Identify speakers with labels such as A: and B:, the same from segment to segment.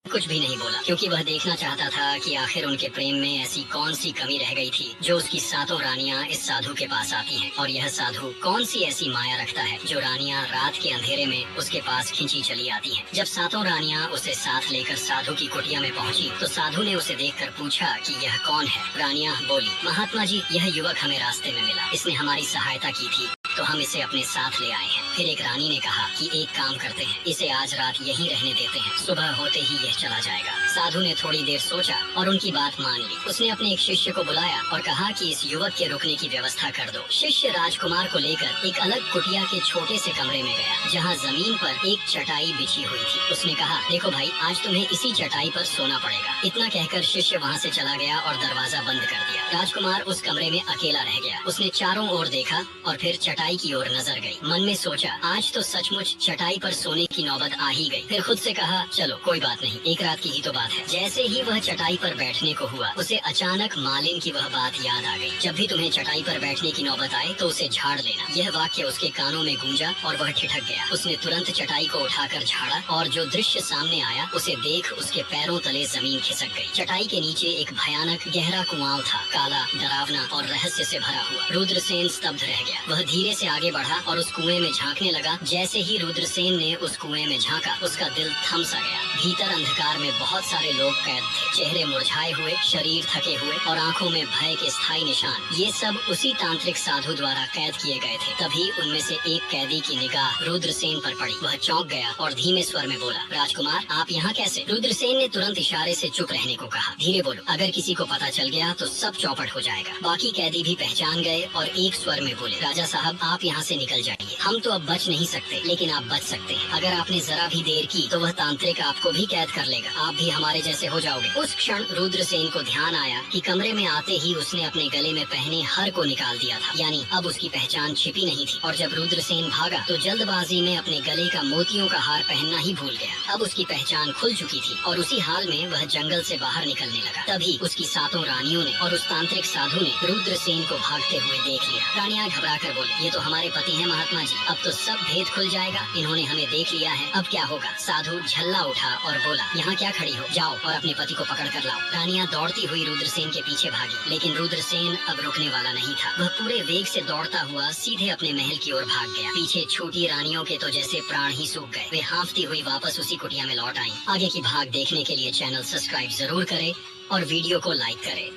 A: कुछ भी नहीं बोला, क्योंकि वह देखना चाहता था कि आखिर उनके प्रेम में ऐसी कौन सी कमी रह गई थी जो उसकी सातों रानियां इस साधु के पास आती हैं। और यह साधु कौन सी ऐसी माया रखता है जो रानियां रात के अंधेरे में उसके पास खींची चली आती हैं। जब सातों रानियां उसे साथ लेकर साधु की कुटिया में पहुंची तो साधु ने उसे देखकर पूछा कि यह कौन है। रानियां बोली, महात्मा जी, यह युवक हमें रास्ते में मिला, इसने हमारी सहायता की थी तो हम इसे अपने साथ ले आए हैं। फिर एक रानी ने कहा कि एक काम करते हैं, इसे आज रात यहीं रहने देते हैं, सुबह होते ही यह चला जाएगा। साधु ने थोड़ी देर सोचा और उनकी बात मान ली। उसने अपने एक शिष्य को बुलाया और कहा कि इस युवक के रुकने की व्यवस्था कर दो। शिष्य राजकुमार को लेकर एक अलग कुटिया के छोटे से कमरे में गया जहाँ जमीन पर एक चटाई बिछी हुई थी। उसने कहा, देखो भाई, आज तुम्हें इसी चटाई पर सोना पड़ेगा। इतना कहकर शिष्य वहाँ से चला गया और दरवाजा बंद कर दिया। राजकुमार उस कमरे में अकेला रह गया। उसने चारों ओर देखा और फिर चटाई की ओर नजर गई। मन में सोचा, आज तो सचमुच चटाई पर सोने की नौबत आ ही गई। फिर खुद से कहा, चलो कोई बात नहीं, एक रात की ही तो बात है। जैसे ही वह चटाई पर बैठने को हुआ, उसे अचानक मालिन की वह बात याद आ गई, जब भी तुम्हें चटाई पर बैठने की नौबत आए तो उसे झाड़ लेना। यह वाक्य उसके कानों में गूंजा और वह ठिठक गया। उसने तुरंत चटाई को उठाकर झाड़ा और जो दृश्य सामने आया उसे देख उसके पैरों तले जमीन खिसक गई। चटाई के नीचे एक भयानक गहरा कुआं था, काला, डरावना और रहस्य से भरा हुआ। रुद्रसेन स्तब्ध रह गया। वह धीरे से आगे बढ़ा और उस कुएं में झांकने लगा। जैसे ही रुद्रसेन ने उस कुएं में झांका, उसका दिल थम सा गया। भीतर अंधकार में बहुत सारे लोग कैद थे, चेहरे मुरझाए हुए, शरीर थके हुए और आंखों में भय के स्थायी निशान। ये सब उसी तांत्रिक साधु द्वारा कैद किए गए थे। तभी उनमें से एक कैदी की निगाह रुद्रसेन पर पड़ी। वह चौंक गया और धीमे स्वर में बोला, राजकुमार, आप यहाँ कैसे? रुद्रसेन ने तुरंत इशारे से चुप रहने को कहा। धीरे बोलो, अगर किसी को पता चल गया तो सब चौपट हो जाएगा। बाकी कैदी भी पहचान गए और एक स्वर में बोले, राजा साहब, आप यहाँ से निकल जाइए। हम तो अब बच नहीं सकते, लेकिन आप बच सकते हैं। अगर आपने जरा भी देर की तो वह तांत्रिक आपको भी कैद कर लेगा। आप भी हमारे जैसे हो जाओगे। उस क्षण रुद्रसेन को ध्यान आया कि कमरे में आते ही उसने अपने गले में पहने हर को निकाल दिया था, यानी अब उसकी पहचान छिपी नहीं थी। और जब रुद्रसेन भागा तो जल्दबाजी में अपने गले का मोतियों का हार पहनना ही भूल गया। अब उसकी पहचान खुल चुकी थी और उसी हाल में वह जंगल से बाहर निकलने लगा। तभी उसकी सातों रानियों ने और उस तांत्रिक साधु ने रुद्रसेन को भागते हुए देख लिया। रानियां घबरा कर बोली, ये तो हमारे पति हैं महात्मा जी, अब तो सब भेद खुल जाएगा। इन्होंने हमें देख लिया है, अब क्या होगा? साधु झल्ला उठा और बोला, यहाँ क्या खड़ी हो, जाओ और अपने पति को पकड़ कर लाओ। रानियां दौड़ती हुई रुद्रसेन के पीछे भागी, लेकिन रुद्रसेन अब रुकने वाला नहीं था। वह पूरे वेग से दौड़ता हुआ सीधे अपने महल की ओर भाग गया। पीछे छूटी रानियों के तो जैसे प्राण ही सूख गए। वे हांफती हुई वापस उसी कुटिया में लौट आईं। आगे की भाग देखने के लिए चैनल सब्सक्राइब जरूर करें और वीडियो को लाइक करें।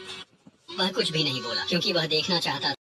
A: वह कुछ भी नहीं बोला, क्योंकि वह देखना चाहता